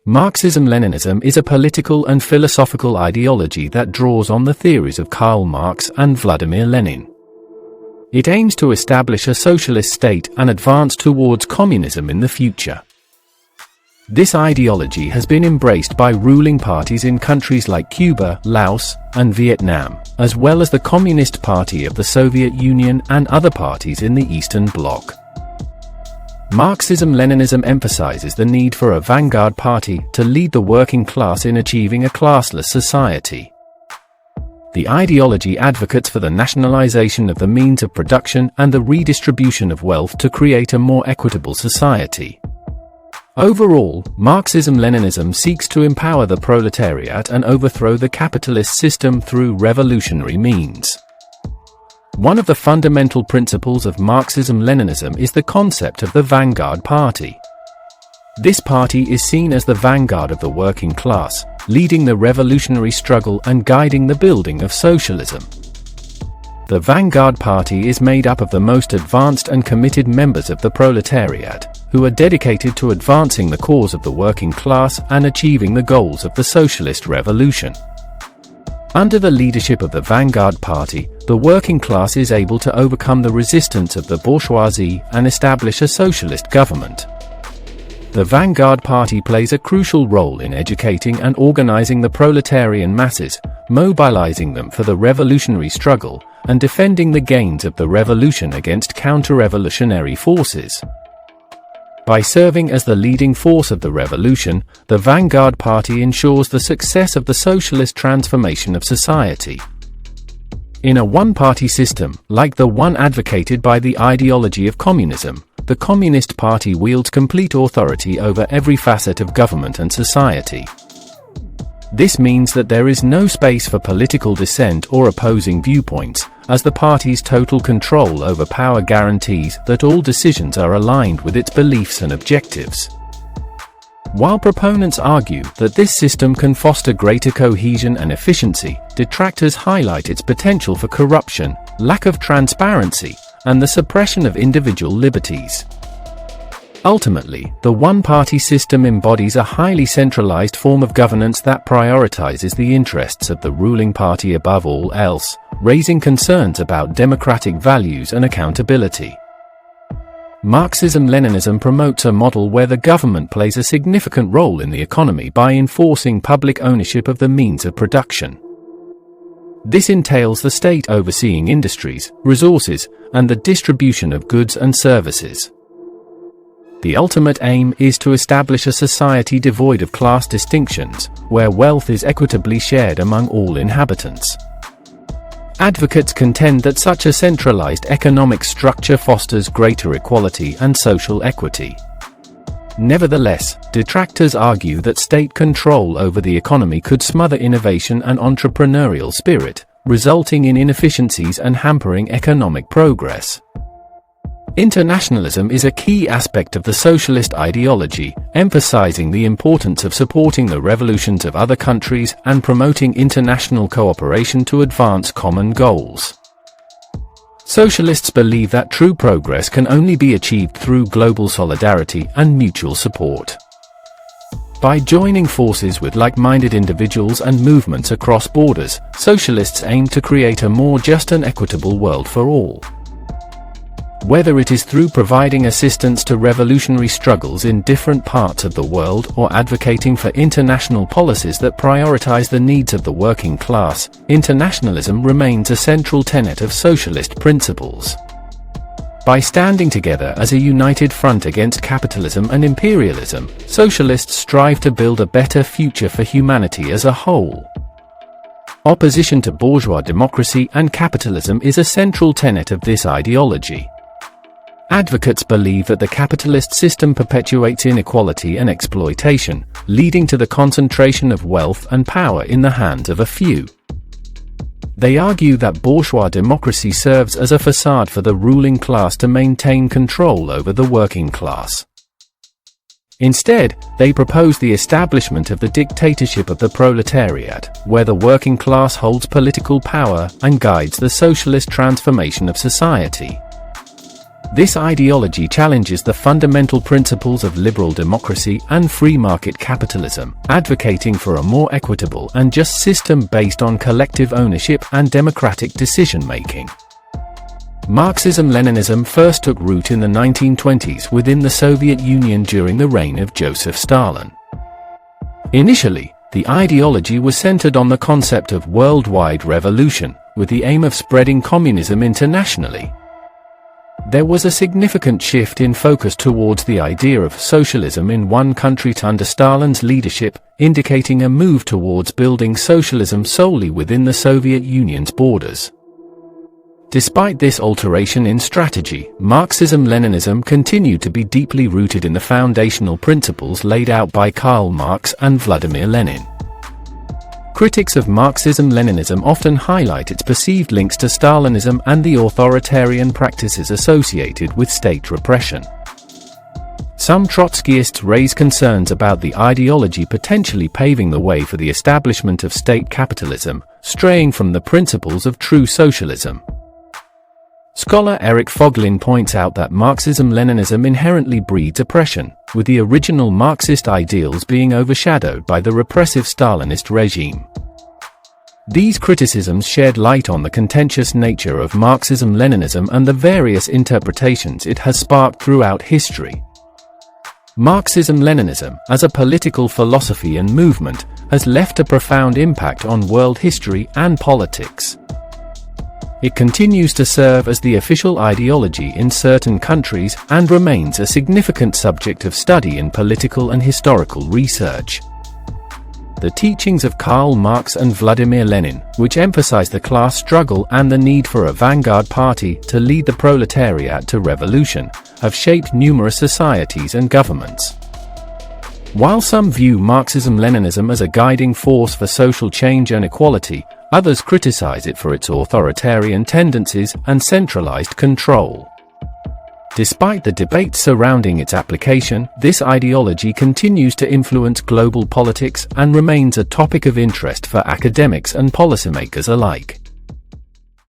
Marxism-Leninism is a political and philosophical ideology that draws on the theories of Karl Marx and Vladimir Lenin. It aims to establish a socialist state and advance towards communism in the future. This ideology has been embraced by ruling parties in countries like Cuba, Laos, and Vietnam, as well as the Communist Party of the Soviet Union and other parties in the Eastern Bloc. Marxism-Leninism emphasizes the need for a vanguard party to lead the working class in achieving a classless society. The ideology advocates for the nationalization of the means of production and the redistribution of wealth to create a more equitable society. Overall, Marxism-Leninism seeks to empower the proletariat and overthrow the capitalist system through revolutionary means. One of the fundamental principles of Marxism-Leninism is the concept of the vanguard party. This party is seen as the vanguard of the working class, leading the revolutionary struggle and guiding the building of socialism. The vanguard party is made up of the most advanced and committed members of the proletariat, who are dedicated to advancing the cause of the working class and achieving the goals of the socialist revolution. Under the leadership of the vanguard party, the working class is able to overcome the resistance of the bourgeoisie and establish a socialist government. The vanguard party plays a crucial role in educating and organizing the proletarian masses, mobilizing them for the revolutionary struggle, and defending the gains of the revolution against counter-revolutionary forces. By serving as the leading force of the revolution, the vanguard party ensures the success of the socialist transformation of society. In a one-party system, like the one advocated by the ideology of communism, the Communist Party wields complete authority over every facet of government and society. This means that there is no space for political dissent or opposing viewpoints, as the party's total control over power guarantees that all decisions are aligned with its beliefs and objectives. While proponents argue that this system can foster greater cohesion and efficiency, detractors highlight its potential for corruption, lack of transparency, and the suppression of individual liberties. Ultimately, the one-party system embodies a highly centralized form of governance that prioritizes the interests of the ruling party above all else, raising concerns about democratic values and accountability. Marxism-Leninism promotes a model where the government plays a significant role in the economy by enforcing public ownership of the means of production. This entails the state overseeing industries, resources, and the distribution of goods and services. The ultimate aim is to establish a society devoid of class distinctions, where wealth is equitably shared among all inhabitants. Advocates contend that such a centralized economic structure fosters greater equality and social equity. Nevertheless, detractors argue that state control over the economy could smother innovation and entrepreneurial spirit, resulting in inefficiencies and hampering economic progress. Internationalism is a key aspect of the socialist ideology, emphasizing the importance of supporting the revolutions of other countries and promoting international cooperation to advance common goals. Socialists believe that true progress can only be achieved through global solidarity and mutual support. By joining forces with like-minded individuals and movements across borders, socialists aim to create a more just and equitable world for all. Whether it is through providing assistance to revolutionary struggles in different parts of the world or advocating for international policies that prioritize the needs of the working class, internationalism remains a central tenet of socialist principles. By standing together as a united front against capitalism and imperialism, socialists strive to build a better future for humanity as a whole. Opposition to bourgeois democracy and capitalism is a central tenet of this ideology. Advocates believe that the capitalist system perpetuates inequality and exploitation, leading to the concentration of wealth and power in the hands of a few. They argue that bourgeois democracy serves as a facade for the ruling class to maintain control over the working class. Instead, they propose the establishment of the dictatorship of the proletariat, where the working class holds political power and guides the socialist transformation of society. This ideology challenges the fundamental principles of liberal democracy and free market capitalism, advocating for a more equitable and just system based on collective ownership and democratic decision-making. Marxism-Leninism first took root in the 1920s within the Soviet Union during the reign of Joseph Stalin. Initially, the ideology was centered on the concept of worldwide revolution, with the aim of spreading communism internationally. There was a significant shift in focus towards the idea of socialism in one country under Stalin's leadership, indicating a move towards building socialism solely within the Soviet Union's borders. Despite this alteration in strategy, Marxism-Leninism continued to be deeply rooted in the foundational principles laid out by Karl Marx and Vladimir Lenin. Critics of Marxism-Leninism often highlight its perceived links to Stalinism and the authoritarian practices associated with state repression. Some Trotskyists raise concerns about the ideology potentially paving the way for the establishment of state capitalism, straying from the principles of true socialism. Scholar Eric Foglin points out that Marxism-Leninism inherently breeds oppression, with the original Marxist ideals being overshadowed by the repressive Stalinist regime. These criticisms shed light on the contentious nature of Marxism-Leninism and the various interpretations it has sparked throughout history. Marxism-Leninism, as a political philosophy and movement, has left a profound impact on world history and politics. It continues to serve as the official ideology in certain countries and remains a significant subject of study in political and historical research. The teachings of Karl Marx and Vladimir Lenin, which emphasize the class struggle and the need for a vanguard party to lead the proletariat to revolution, have shaped numerous societies and governments. While some view Marxism-Leninism as a guiding force for social change and equality, others criticize it for its authoritarian tendencies and centralized control. Despite the debates surrounding its application, this ideology continues to influence global politics and remains a topic of interest for academics and policymakers alike.